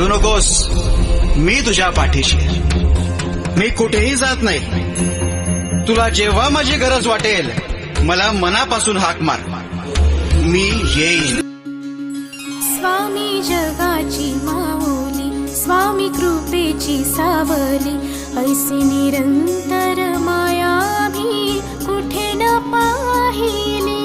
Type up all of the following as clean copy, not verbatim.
भिवू नकोस, मी तुझ्या पाठीशी आहे. मी कुठेही जात नाही. तुला जेव्हा माझी गरज वाटेल मला मनापासून हाक मार, मी येईन. स्वामी जगाची माऊली, स्वामी कृपेची सावली, ऐसी निरंतर माया भी कुठे न पाहिली.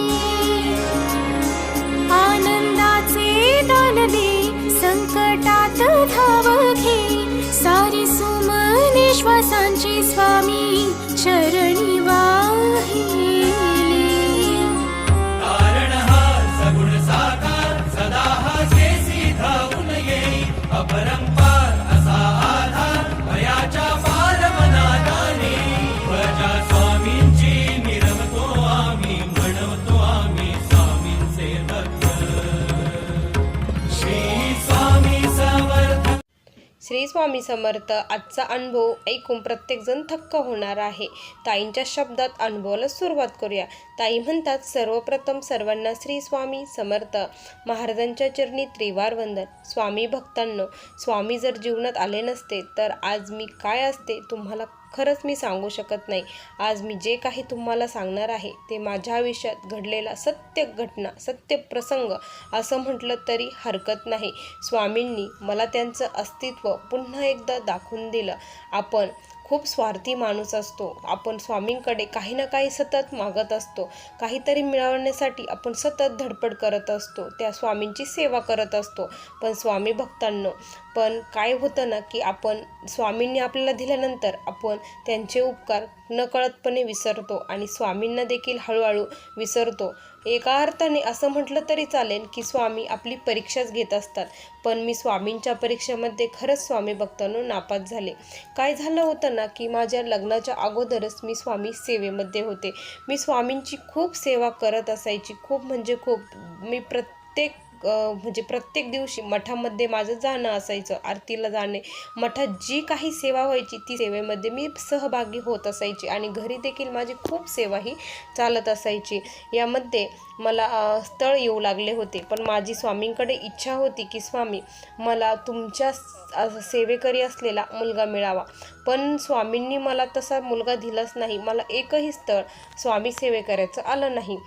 आनंदाचे दान दे, संकटात धाव घे, सारी सुमने श्वासांची स्वामी चरणी वाहिली. अपरंपार असा आधार भयाच्या पारमनादाने, प्रजा स्वामींची मिरवतो आम्ही, म्हणवतो आम्ही स्वामींचे भक्त. श्री स्वामी समर्थ. श्री स्वामी समर्थ. आजचा अनुभव ऐकून प्रत्येकजण थक्क होणार आहे. ताईंच्या शब्दात अनुभवाला सुरुवात करूया. ताई म्हणतात, सर्वप्रथम सर्वांना श्री स्वामी समर्थ महाराजांच्या चरणी त्रिवार वंदन. स्वामी भक्तांनो, स्वामी जर जीवनात आले नसते तर आज मी काय असते तुम्हाला खरंच मी सांगू शकत नाही. आज मी जे काही तुम्हाला सांगणार आहे ते माझ्या आयुष्यात घडलेला सत्य घटना, सत्य प्रसंग असं म्हटलं तरी हरकत नाही. स्वामींनी मला त्यांचं अस्तित्व पुन्हा एकदा दाखवून दिलं. आपण खूप स्वार्थी माणूस असतो. आपण स्वामींकडे काही ना काही सतत मागत असतो. काहीतरी मिळवण्यासाठी आपण सतत धडपड करत असतो. त्या स्वामींची सेवा करत असतो. पण स्वामी भक्तांनो, पण काय होतं ना की आपण स्वामींनी आपल्याला दिल्यानंतर आपण त्यांचे उपकार नकळतपणे विसरतो आणि स्वामींना देखील हळूहळू विसरतो. एका अर्थाने असं म्हटलं तरी चालेल की स्वामी आपली परीक्षाच घेत असतात. पण मी स्वामींच्या परीक्षेमध्ये खरंच स्वामी भक्तांनो नापास झाले. काय झालं होतं ना की माझ्या लग्नाच्या अगोदरच मी स्वामी सेवेमध्ये होते. मी स्वामींची खूप सेवा करत असायची. खूप म्हणजे खूप. मी प्रत्येक दिवशी मठामध्ये माझं जाणं असायचं, आरतीला जाणे, मठात जी काही सेवा व्हायची ती सेवेमध्ये मी सहभागी होत असायची आणि घरी देखील माझी खूप सेवा ही चालत असायची. यामध्ये मला स्थळ येऊ लागले होते. पण माझी स्वामींकडे इच्छा होती की स्वामी मला तुमच्या सेवेकरी असलेला मुलगा मिळावा. पण स्वामींनी मला तसा मुलगा दिलाच नाही. मला एकही स्थळ स्वामी सेवेकऱ्याचं आलं नाही.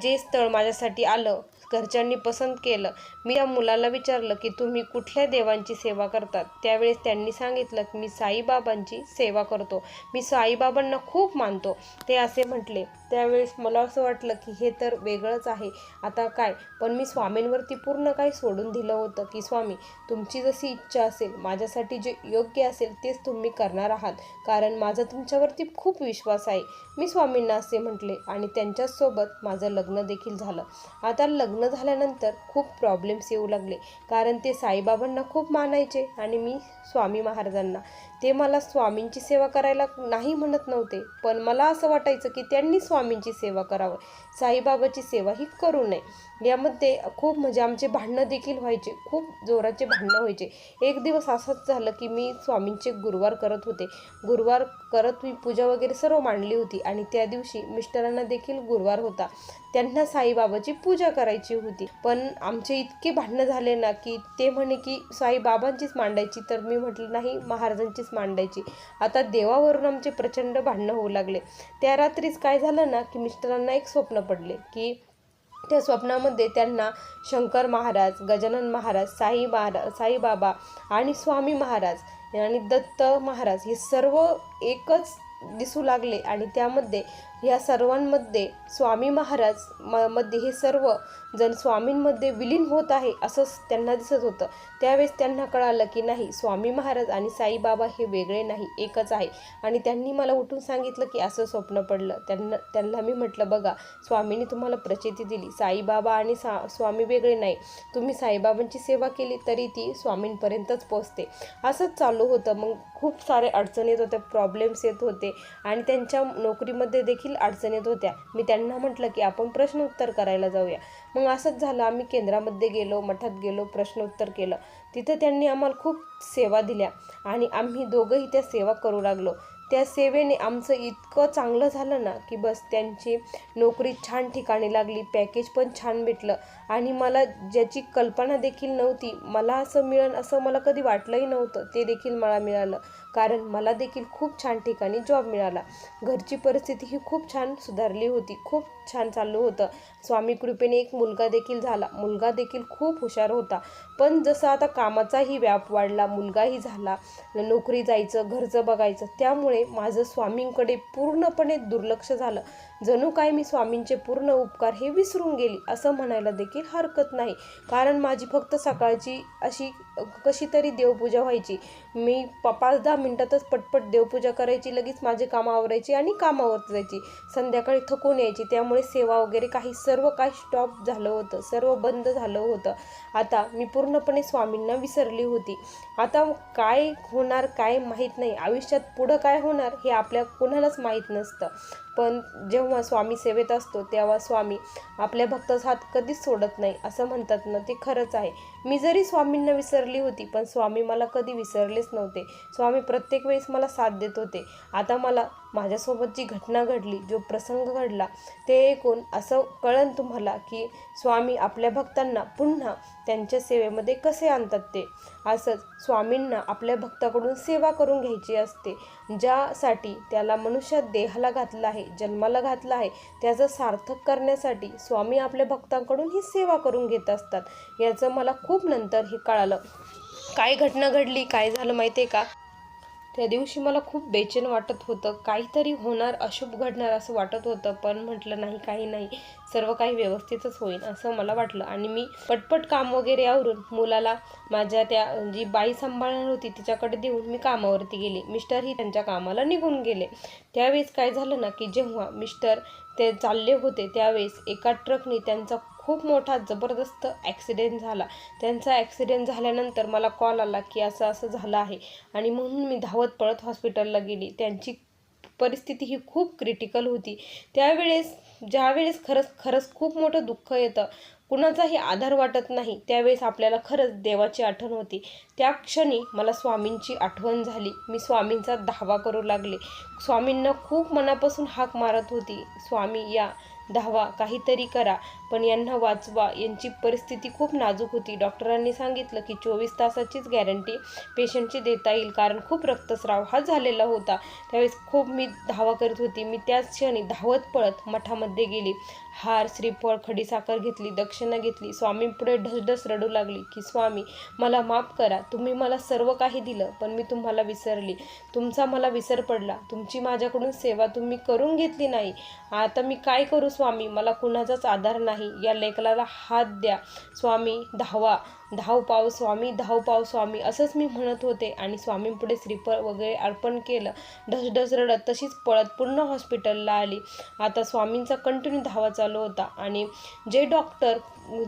जे स्थळ माझ्यासाठी आलं, घरच्यांनी पसंत केलं. मी त्या मुलाला विचारलं की तुम्ही कुठल्या देवांची सेवा करतात. त्यावेळेस त्यांनी सांगितलं की मी साईबाबांची सेवा करतो, मी साईबाबांना खूप मानतो. ते असे म्हटले. त्यावेळेस मला असं वाटलं की हे तर वेगळंच आहे, आता काय. पण मी स्वामींवरती पूर्ण काही सोडून दिलं होतं की स्वामी तुमची जशी इच्छा असेल, माझ्यासाठी जे योग्य असेल तेच तुम्ही करणार आहात, कारण माझा तुमच्यावरती खूप विश्वास आहे. मी स्वामींना असे म्हटले आणि त्यांच्यासोबत माझं लग्न देखील झालं. आता लग्न झाल्यानंतर खूप प्रॉब्लेम्स येऊ लागले, कारण ते साईबाबांना खूप मानायचे आणि मी स्वामी महाराजांना. ते मला स्वामींची सेवा करायला नाही म्हणत नव्हते, पण मला असं वाटायचं की त्यांनी स्वामींची सेवा करावं, साईबाबाची सेवा ही करू नये. यामध्ये खूप म्हणजे आमचे भांडणं देखील व्हायचे, खूप जोराचे भांडणं व्हायचे. एक दिवस असंच झालं की मी स्वामींचे गुरुवार करत होते. गुरुवार करत मी पूजा वगैरे सर्व मांडली होती आणि त्या दिवशी मिस्टरांना देखील गुरुवार होता. त्यांना साईबाबाची पूजा करायची होती. पण आमचे इतके भांडणं झाले ना की ते म्हणे की साईबाबांचीच मांडायची, तर मी म्हटलं नाही, महाराजांचीच मांडायची. आता देवावरून आमचे प्रचंड भांडणं होऊ लागले. त्या रात्रीच काय झालं ना की मिस्टरांना एक स्वप्न पडले की त्या स्वप्नामध्ये त्यांना शंकर महाराज, गजानन महाराज, साईबाबा आणि स्वामी महाराज आणि दत्त महाराज हे सर्व एकच दिसू लागले आणि त्यामध्ये या सर्वांमध्ये स्वामी महाराज मध्ये हे सर्व जण स्वामींमध्ये विलीन होत आहे असं त्यांना दिसत होतं. त्यावेळेस त्यांना कळालं की नाही, स्वामी महाराज आणि साईबाबा हे वेगळे नाही, एकच आहे. आणि त्यांनी मला उठून सांगितलं की असं स्वप्न पडलं. त्यांना मी म्हटलं, बघा स्वामींनी तुम्हाला प्रचिती दिली, साईबाबा आणि स्वामी वेगळे नाही. तुम्ही साईबाबांची सेवा केली तरी ती स्वामींपर्यंतच पोचते. असंच चालू होतं. मग खूप सारे अडचणी येत होत्या, प्रॉब्लेम्स येत होते आणि त्यांच्या नोकरीमध्ये देखील अडचणी येत होत्या. मी त्यांना म्हटलं की आपण प्रश्नोत्तर करायला जाऊया. मग असंच झालं. आम्ही केंद्रामध्ये गेलो, मठात गेलो, प्रश्नोत्तर केलं. तिथं त्यांनी आम्हाला खूप सेवा दिल्या आणि आम्ही दोघंही त्या सेवा करू लागलो. त्या सेवेने आमचं इतकं चांगलं झालं ना की बस. त्यांची नोकरी छान ठिकाणी लागली, पॅकेज पण छान भेटलं आणि मला ज्याची कल्पना देखील नव्हती, मला असं मिळेल असं मला कधी वाटलंही नव्हतं, ते देखील मला मिळालं. कारण मला देखील खूप छान ठिकाणी जॉब मिळाला. घरची परिस्थिती ही खूप छान सुधारली होती, खूप छान चाललं होतं. स्वामी कृपेने एक मुलगा देखील झाला. मुलगा देखील खूप हुशार होता. पण जसं आता कामाचाही व्याप वाढला, मुलगाही झाला, नोकरी जायचं, घरचं बघायचं, त्यामुळे माझं स्वामींकडे पूर्णपणे दुर्लक्ष झालं. जणू काय मी स्वामींचे पूर्ण उपकार हे विसरून गेली असं म्हणायला देखील हरकत नाही. कारण माझी फक्त सकाळची अशी कशी तरी देवपूजा व्हायची. मी 5-10 मिनिटातच पटपट देवपूजा करायची, लगेच माझे कामं आवरायची आणि कामावर जायची. संध्याकाळी थकून यायची. त्यामुळे सेवा वगैरे सर्व काही स्टॉप झालं होतं, सर्व बंद झालं होतं. आता मी पूर्णपणे स्वामींना विसरली होती. आता काय होणार काय माहीत नाही. आयुष्यात पुढं काय होणार हे आपल्या कोणालाच माहीत नसतं. पण जेव्हा स्वामी सेवेत असतो तेव्हा स्वामी आपल्या भक्ताचा हात कधीच सोडत नाही असं म्हणतात ना, ते खरंच आहे. मी जरी स्वामींना विसरली होती पण स्वामी मला कधी विसरलेच नव्हते. स्वामी प्रत्येक वेळेस मला साथ देत होते. आता मला माझ्यासोबत जी घटना घडली, जो प्रसंग घडला, ते ऐकून असं कळन तुम्हाला की स्वामी आपल्या भक्तांना पुन्हा त्यांच्या सेवेमध्ये कसे आणतात ते. असंच स्वामींना आपल्या भक्ताकडून सेवा करून घ्यायची असते. ज्यासाठी त्याला मनुष्यात देहाला घातला आहे, जन्माला घातला आहे, त्याचं सार्थक करण्यासाठी स्वामी आपल्या भक्तांकडून ही सेवा करून घेत असतात. याचं मला खूप नंतर हे कळालं. काय घटना घडली, काय झालं माहिती आहे का? त्या दिवशी मला खूप बेचैन वाटत होतं. काहीतरी होणार, अशुभ घडणार असं वाटत होतं. पण म्हटलं नाही, काही नाही, सर्व काही व्यवस्थितच होईल असं मला वाटलं. आणि मी पटपट काम वगैरे आवरून मुलाला माझ्या त्या जी बाई सांभाळणार होती तिच्याकडे देऊन मी कामावरती गेले. मिस्टरही त्यांच्या कामाला निघून गेले. त्यावेळेस काय झालं ना की जेव्हा मिस्टर ते चालले होते त्यावेळेस एका ट्रकने त्यांचा खूप मोठा जबरदस्त ॲक्सिडेंट झाला. त्यांचा ॲक्सिडेंट झाल्यानंतर मला कॉल आला की असं असं झालं आहे आणि म्हणून मी धावत पळत हॉस्पिटलला गेली. त्यांची परिस्थिती ही खूप क्रिटिकल होती. ज्यावेळेस खरंच खूप मोठं दुःख येतं, कुणाचाही आधार वाटत नाही, त्यावेळेस आपल्याला खरंच देवाची आठवण होती. त्या क्षणी मला स्वामींची आठवण झाली. मी स्वामींचा धावा करू लागले. स्वामींना खूप मनापासून हाक मारत होती, स्वामी या, धावा, काहीतरी करा, पण यांना वाचवा. यांची परिस्थिती खूप नाजूक होती. डॉक्टरांनी सांगितलं की 24 तासाचीच गॅरंटी पेशंटची देता येईल, कारण खूप रक्तस्राव हा झालेला होता. त्यावेळेस खूप मी धावा करत होती. मी त्याच क्षणी धावत पळत मठामध्ये गेली. हार, श्रीफळ, खडीसाखर घेतली, दक्षिणा घेतली. स्वामींपुढे ढसढस रडू लागली की स्वामी मला माफ करा, तुम्ही मला सर्व काही दिलं पण मी तुम्हाला विसरली. तुमचा मला विसर पडला. तुमची माझ्याकडून सेवा तुम्ही करून घेतली नाही. आता मी काय करू स्वामी? मला कुणाचाच आधार नाही. या लेकराला हात द्या स्वामी, धाव पाव स्वामी, धाव पाव स्वामी, असंच मी म्हणत होते आणि स्वामींपुढे श्रीफळ वगैरे अर्पण केलं. ढसढस रडत तशीच पळत पुन्हा हॉस्पिटलला आली. आता स्वामींचा कंटिन्यू धावा चालू होता आणि जे डॉक्टर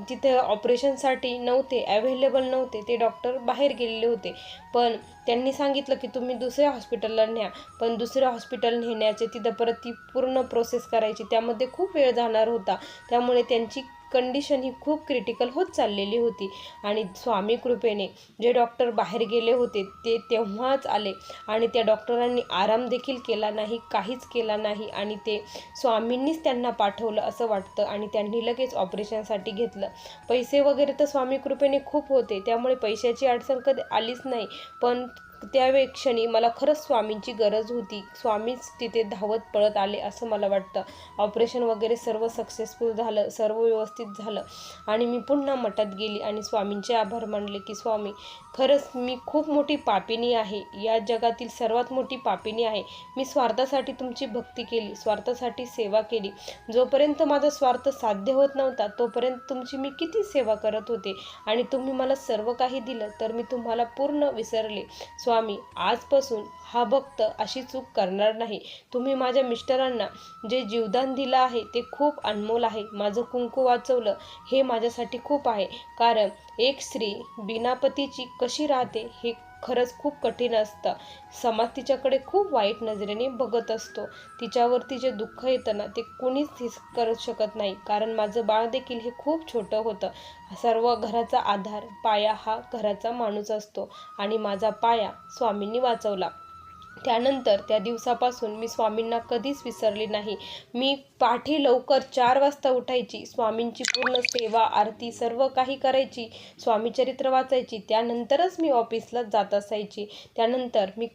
तिथे ऑपरेशनसाठी नव्हते, अवेलेबल नव्हते, ते डॉक्टर बाहेर गेलेले होते. पण त्यांनी सांगितलं की तुम्ही दुसऱ्या हॉस्पिटलला न्या. पण दुसऱ्या हॉस्पिटल नेण्याचे तिथं परत ती पूर्ण प्रोसेस करायची, त्यामध्ये खूप वेळ जाणार होता. त्यामुळे त्यांची कंडिशन ही खूप क्रिटिकल होत चाललेली होती. आणि स्वामी कृपेने जे डॉक्टर बाहेर गेले होते ते तेव्हाच आले आणि त्या डॉक्टरांनी आराम देखील केला नाही, काहीच केला नाही आणि ते स्वामींनीच त्यांना पाठवलं असं वाटतं आणि त्यांनी लगेच ऑपरेशनसाठी घेतलं. पैसे वगैरे तर स्वामी कृपेने खूप होते, त्यामुळे पैशाची अडचण कधी आलीच नाही. पण त्यावेळी क्षणी मला खरंच स्वामींची गरज होती. स्वामीच तिथे धावत पळत आले असं मला वाटतं. ऑपरेशन वगैरे सर्व सक्सेसफुल झालं, सर्व व्यवस्थित झालं आणि मी पुन्हा मठात गेली आणि स्वामींचे आभार मानले की स्वामी खरंच मी खूप मोठी पापिनी आहे, या जगातील सर्वात मोठी पापिनी आहे. मी स्वार्थासाठी तुमची भक्ती केली, स्वार्थासाठी सेवा केली. जोपर्यंत माझा स्वार्थ साध्य होत नव्हता तोपर्यंत तुमची मी किती सेवा करत होते आणि तुम्ही मला सर्व काही दिलं तर मी तुम्हाला पूर्ण विसरले. स्वामी आजपासून हा भक्त अशी चूक करणार नाही. तुम्ही माझ्या मिस्टरांना जे जीवदान दिलं आहे ते खूप अनमोल आहे. माझं कुंकू वाचवलं हे माझ्यासाठी खूप आहे, कारण एक स्त्री बिना पतीची कशी राहते हे खरंच खूप कठीण असतं. समाज तिच्याकडे खूप वाईट नजरेने बघत असतो. तिच्यावरती जे दुःख येतं ना ते कोणीच करू शकत नाही, कारण माझं बाळ देखील हे खूप छोटं होतं. सर्व घराचा आधार, पाया हा घराचा माणूस असतो आणि माझा पाया स्वामींनी वाचवला. त्यानंतर त्या दिवसापासून मी स्वामींना कधीच विसरले नाही. मी पाठी लवकर 4 वाजता उठायची, स्वामींची पूर्ण सेवा आरती सर्व काही करायची, स्वामी चरित्र वाचायची, त्यानंतरच मी ऑफिसला जात असायची. त्यानंतर मी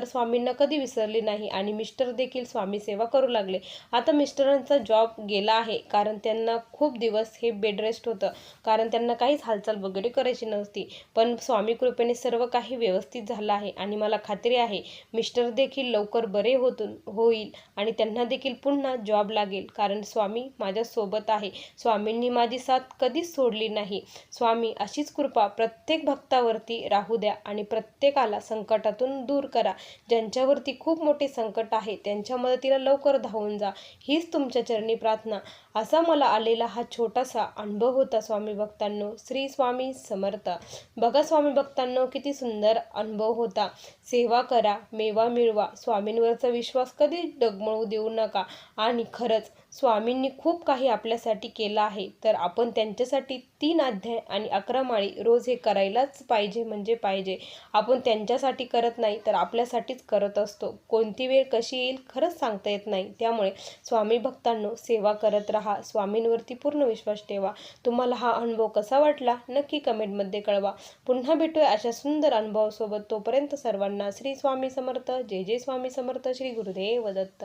स्वामींना कधी विसरले नाही आणि मिस्टर देखील स्वामी सेवा करू लागले. आता मिस्टरांचा जॉब गेला आहे, कारण त्यांना खूप दिवस हे बेड रेस्ट होतं, कारण त्यांना काहीच हालचाल वगैरे करायची नव्हती. पण स्वामी कृपेने सर्व काही व्यवस्थित झालं आहे आणि मला खात्री आहे मिस्टर देखील लवकर बरे होईल आणि त्यांना देखील पुन्हा जॉब लागेल, कारण स्वामी माझ्यासोबत आहे. स्वामींनी माझी साथ कधीच सोडली नाही. स्वामी अशीच कृपा प्रत्येक भक्तावरती राहू द्या आणि प्रत्येकाला संकटातून दूर करा. ज्यांच्यावरती खूप मोठे संकट आहे त्यांच्या मदतीला लवकर धावून जा, हीच तुमच्या चरणी प्रार्थना. असा मला आलेला हा छोटासा अनुभव होता स्वामी भक्तांनो. श्री स्वामी समर्थ. बघा स्वामी भक्तांनो, किती सुंदर अनुभव होता. सेवा करा, मेवा मिळवा. स्वामींवरचा विश्वास कधी डगमळू देऊ नका. आणि खरंच स्वामींनी खूप काही आपल्यासाठी केलं आहे, तर आपण त्यांच्यासाठी 3 अध्याय आणि 11 माळी रोज हे करायलाच पाहिजे म्हणजे पाहिजे. आपण त्यांच्यासाठी करत नाही तर आपल्यासाठीच करत असतो. कोणती वेळ कशी येईल खरंच सांगता येत नाही. त्यामुळे स्वामी भक्तांनो, सेवा करत राहा, स्वामींवरती पूर्ण विश्वास ठेवा. तुम्हाला हा अनुभव कसा वाटला नक्की कमेंटमध्ये कळवा. पुन्हा भेटूया अशा सुंदर अनुभवासोबत. तोपर्यंत सर्वांना श्री स्वामी समर्थ. जय जय स्वामी समर्थ. श्री गुरुदेव दत्त.